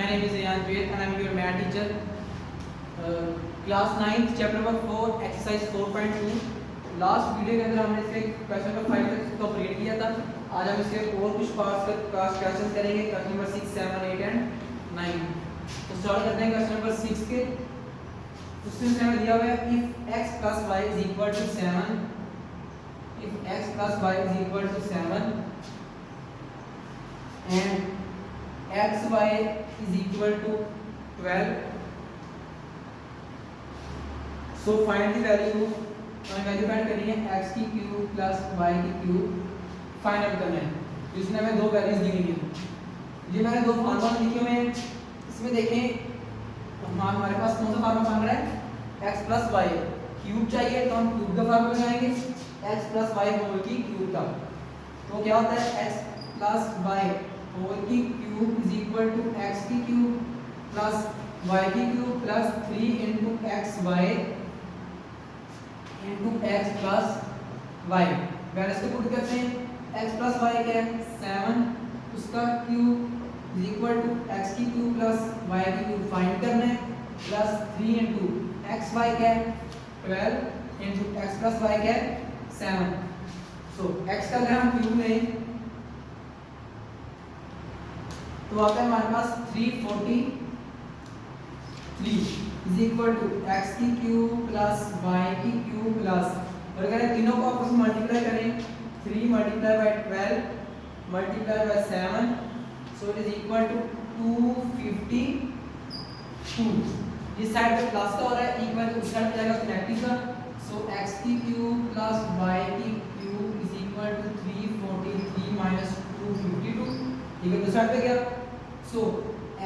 name is Riyan Jain and I am your math teacher. Class 9th chapter number 4 exercise 4.2. Last video के अंदर हमने इसके question number 5 तक complete किया था. आज हम इसके और कुछ पार्ट्स क्वेश्चन करेंगे. Question number 6, 7, 8 and 9. तो स्टार्ट करते हैं क्वेश्चन नंबर 6 के. उसमें हमें दिया हुआ है if x plus y is equal to 7, if x plus y is equal to 7 and xy is equal to 12, so find the value. हमें वैल्यू फाइंड करनी है x की क्यूब प्लस y की क्यूब फाइंड आउट करना है. जिसमें हमें दो वैल्यूज दी गई हैं. ये मैंने दो फार्मूला लिखे हुए हैं. इसमें देखें हमारे पास कौन सा फार्मूला बन रहा है, x प्लस वाई. क्यूब चाहिए तो हम क्यूब का फार्मूला लगाएंगे, x प्लस वाई होल की क्यूब का. तो क्या होता है x प्लस वाई होल की cube is equal to x की क्यूब प्लस y की cube plus 3 into X Y into X plus Y. Values को पुट करते हैं. x प्लस वाई क्या है 7, उसका cube is equal to x की क्यूब प्लस y की क्यूब फाइंड करना है प्लस 3 इंटू एक्स वाई क्या है 12 इंटू एक्स प्लस वाई क्या है 7. सो x का अगर हम क्यूब लें तो आता है हमारे पास 343 इज इक्वल टू एक्स की क्यूब प्लस वाई की क्यूब प्लस, और अगर तीनों को आपस में मल्टीप्लाई करें 3 multiply by 12 multiply by 7, so it is equal to 252. इस साइड पे प्लस का हो रहा है, इक्वल उस साइड पे जाएगा नेगेटिव का. सो एक्स की क्यूब प्लस वाई की cube is equal to 343 minus 252. ठीक है, दूसरा पे गया. सो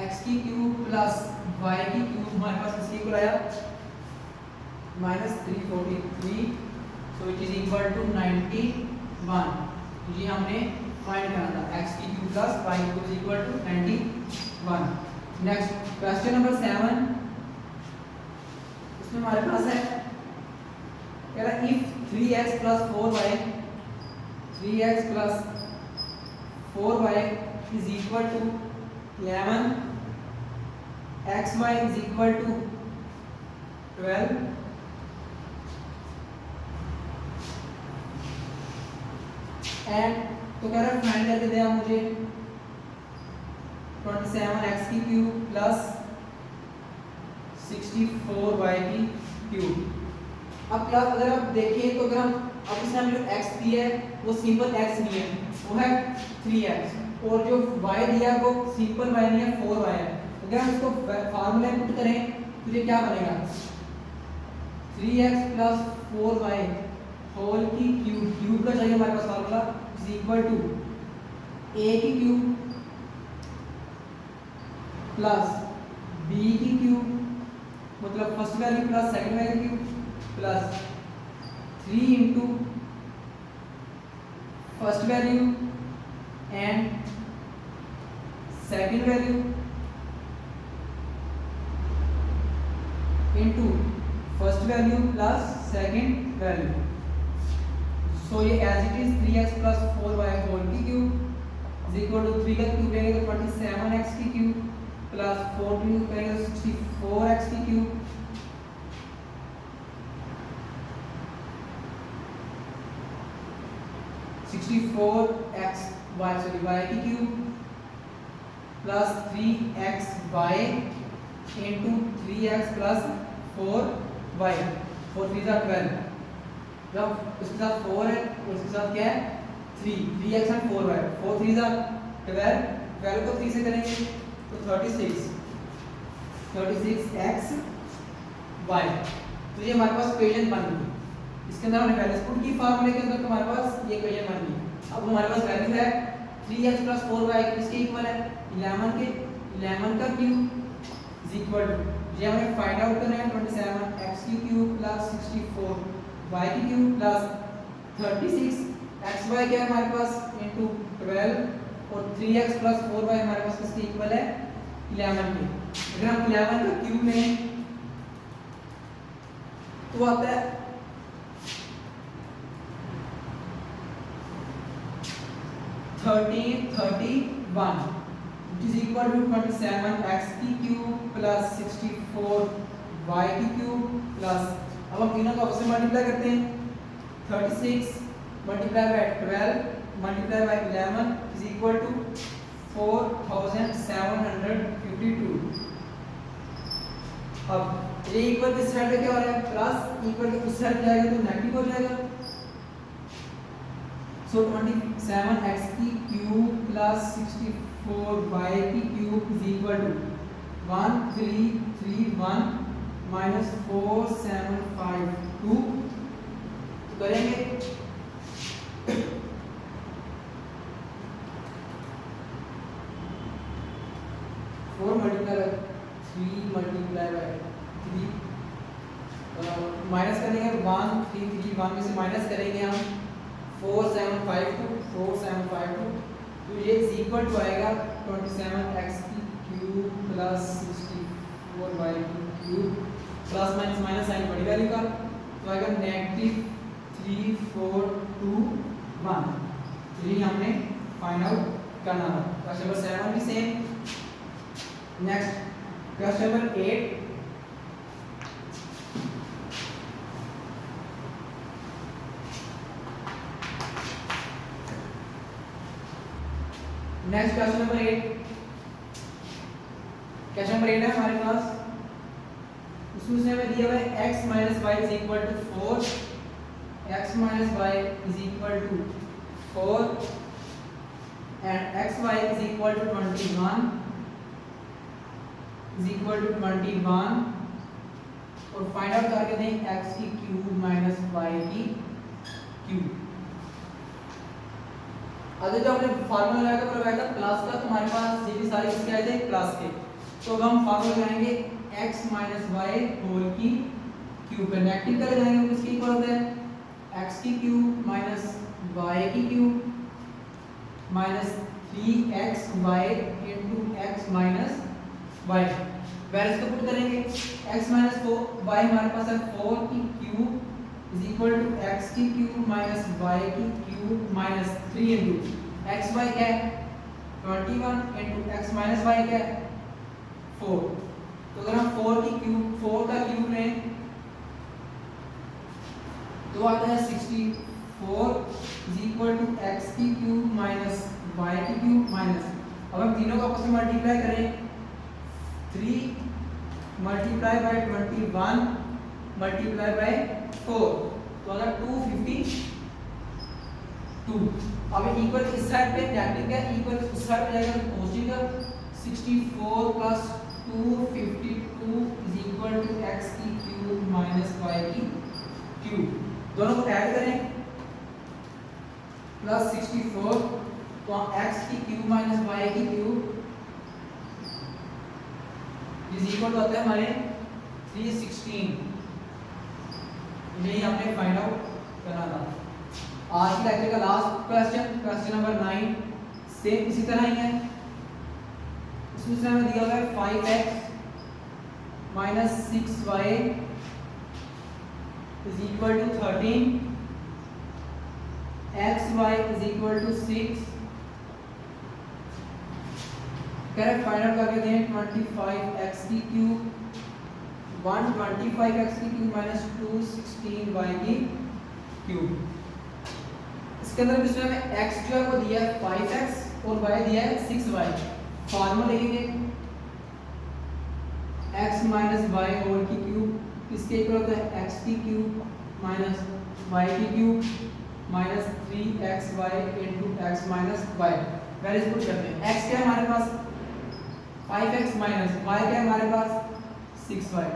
x की क्यूब प्लस y की क्यूब हमारे पास किसके इक्वल आया -343. So it is equal to 91. ये हमने फाइंड करना था. x की क्यूब प्लस y की cube is equal to 91. Next question number 7. इसमें हमारे पास है कह रहा if 3x plus 4y 3x plus 4y is equal to 11, xy is equal to 12, and तो कह रहा है फाइंड करके दे आप मुझे 27x की क्यूब प्लस 64y की क्यूब. अब क्या अगर आप देखें तो अगर हम अब इसमें हमें जो x दिया है वो सिंपल x नहीं है, वो है 3x, और जो y दिया है वो सिंपल y नहीं है 4y है. अगर हम इसको फार्मूला में पुट करें तो ये क्या बनेगा 3x प्लस 4y होल की क्यूब. क्यूब का चाहिए हमारे पास formula is equal to a की क्यूब प्लस b की क्यूब, मतलब first value plus second value cube plus 3 into first value and second value into first value plus second value. So ये as it is 3x plus 4y whole की cube is equal to 3 का cube लेंगे तो 27x की cube plus 4 cube करेंगे तो 64x की cube y की cube plus 3xy into 3x plus 4y. 4 3 जा 12, जब उसके साथ 4 है और उसके साथ क्या है 3x एंड 4y. 4 3 जा 12, 12 को 3 से करेंगे तो 36 36xy. तो ये हमारे पास इक्वेशन बन गई. इसके अंदर हमने वैल्यूज पुट की फार्मूले के अंदर, तो हमारे पास ये इक्वेशन बन गई. अब हमारे पास वैल्यू है 3x प्लस 4y किसके इक्वल है 11 के. 11 का क्यूब इज इक्वल टू, ये हमें फाइंड आउट करना है 27x की क्यूब प्लस 64y की क्यूब प्लस 36xy क्या है हमारे पास इनटू 12, और 3x प्लस 4y हमारे पास किसके इक्वल है 11 के. अगर हम 11 का क्यूब लें तो आता है 1331. which is equal to 27x की क्यूब प्लस 64y की क्यूब प्लस, अब हम तीनों को आपस में मल्टीप्लाई करते हैं, 36 multiply by 12 multiply by 11 is equal to 4752। अब ये इक्वल किस साइड पे क्या हो रहा है, प्लस, इक्वल के उस साइड जाएगा तो नेगेटिव हो जाएगा। सो 27x की क्यूब प्लस 64y की cube is equal to 1331 minus 4752। तो करेंगे 4 मल्टीप्लाई 3 मल्टीप्लाई बाय 3 माइनस करेंगे 1331 में से माइनस करेंगे हम 4752 तो ये इज इक्वल टू आएगा 27x की क्यूब प्लस 64y की cube plus minus minus sign बड़ी वैल्यू का तो आएगा -3421। तो ये हमने फाइंड आउट करना था। क्वेश्चन नंबर 7 भी same. Next question number 8, next question number 8 है हमारे पास, उसमें हमें दिया हुआ है x minus Y is equal to 4, x minus Y is equal to 4 and x Y is equal to 21 is equal to 21 और फाइंड आउट करके दें x की क्यूब माइनस वाई की क्यूब। अगर जो हमने फार्मूला लगाया था प्लस का, तो हमारे पास ये भी सारे किसके आए थे, प्लस के। तो अब हम फार्मूला लगाएंगे x माइनस वाई होल की क्यूब पे, नेगेटिव कर जाएंगे, किसकी इक्वल होता है x की क्यूब माइनस y की cube minus 3xy into x minus y। Values को पुट करेंगे, x माइनस 4y हमारे पास है 4 की cube is equal to x की क्यूब माइनस y की क्यूब माइनस 3 इनटू xy क्या है 21 इनटू x माइनस y क्या है 4। तो अगर हम 4 की क्यूब 4 का क्यूब लें तो आता है 64 इज इक्वल टू x की क्यूब माइनस y की क्यूब माइनस, अब हम तीनों को आपस में मल्टीप्लाई करें, 3 मल्टीप्लाई बाय 21 मल्टीप्लाई बाय 4 तो अगर 252। अब इक्वल इस साइड पे नेगेटिव का, इक्वल उस साइड पे जाएगा तो पॉजिटिव का। 64 plus 252 is equal to x की क्यूब माइनस y की क्यूब। दोनों को ऐड करें प्लस 64 तो x की क्यूब माइनस y की क्यूब इज इक्वल टू आता है हमारे 316। यही हमने फाइंड आउट करना था। आज की लेक्चर का last question, question number 9 same इसी तरह ही है। इसमें हमें दिया हुआ है 5x minus 6y is equal to 13, xy is equal to 6। Correct find out करके दें 25x की क्यूब 125x की क्यूब माइनस 216y की क्यूब। इसके अंदर इसमें हमें x जो है वो दिया है 5x और y दिया है 6y। फॉर्मूला लिखेंगे x माइनस y होल की क्यूब किसके इक्वल होता है x की क्यूब माइनस y की cube minus 3xy into x minus y। Values put करते हैं, x क्या है हमारे पास 5x माइनस y क्या है हमारे पास 6y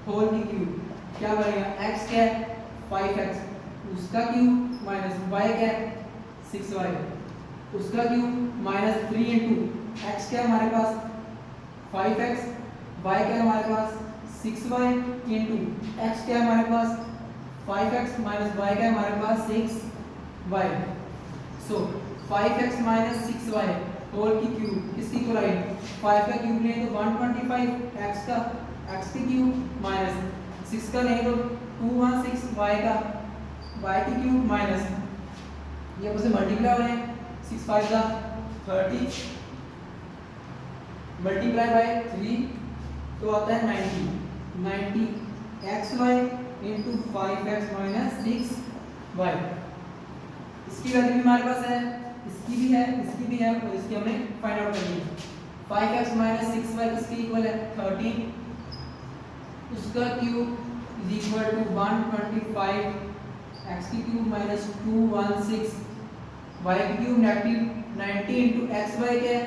होल की क्यूब क्या बनेगा, x क्या है 5x उसका क्यूब माइनस y क्या है 6y उसका क्यूब माइनस 3 इनटू x क्या है हमारे पास 5x, y क्या है हमारे पास 6y इनटू x क्या है हमारे पास 5x माइनस y क्या है हमारे पास 6y। सो 5x माइनस 6y होल की क्यूब किसकी इक्वल आई 5 का क्यूब लें तो 125 x का x की क्यूब माइनस 6 का लें तो 216 y का y की क्यूब माइनस ये आपस में मल्टीप्लाई हो रहे हैं 6 5 का 30 मल्टीप्लाई बाय 3 तो आता है 90 xy into 5x minus 6y। इसकी वैल्यू भी हमारे पास है, इसकी भी है, इसकी भी है, और इसकी हमने फाइंड आउट करनी है। 5x माइनस 6y किसके इक्वल है 13, उसका cube is equal to 125 x की क्यूब माइनस 216 y की cube negative 90 into X Y क्या है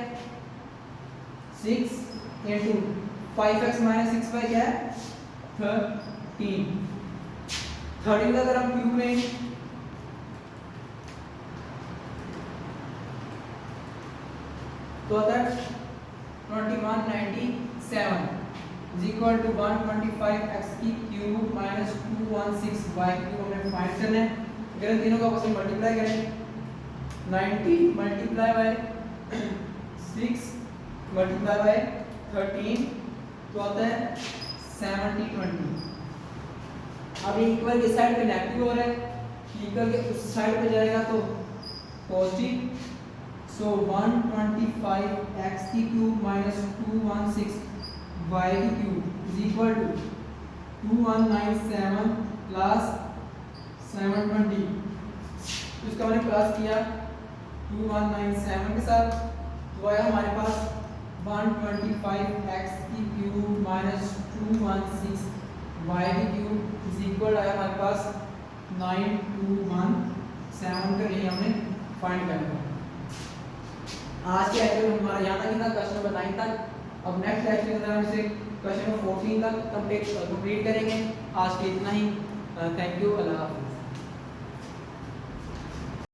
6 इंटू 5x माइनस 6y क्या है 13 का अगर हम क्यूब लें तो आता है 2197 इज इक्वल टू 125 x की क्यूब माइनस 216 y की क्यूब हमने फाइंड करना है। अगर इन तीनों को आपस में मल्टीप्लाई करें 90 मल्टीप्लाई बाय 6 मल्टीप्लाई बाय 13 तो आता है 70 20। अब ये इक्वल के साइड पे नेगेटिव हो रहा है, इक्वल के उस साइड पे जाएगा तो पॉजिटिव। सो 125 x की क्यूब माइनस 216 y की cube is equal to 2197 plus 720। तो इसका मैंने प्लस किया 2197 के साथ तो आया हमारे पास 125 x की क्यूब माइनस 216 y की क्यूब इज इक्वल आया हमारे पास 9217 का ये हमने फाइंड करना है। आज के लेक्चर में हमारा यहाँ तक ही था, क्वेश्चन नंबर 9 तक। अब नेक्स्ट लेक्चर के अंदर हम इसे क्वेश्चन नंबर 14 तक कंप्लीट करेंगे। आज के इतना ही। थैंक यू, अल्लाह हाफ़िज़।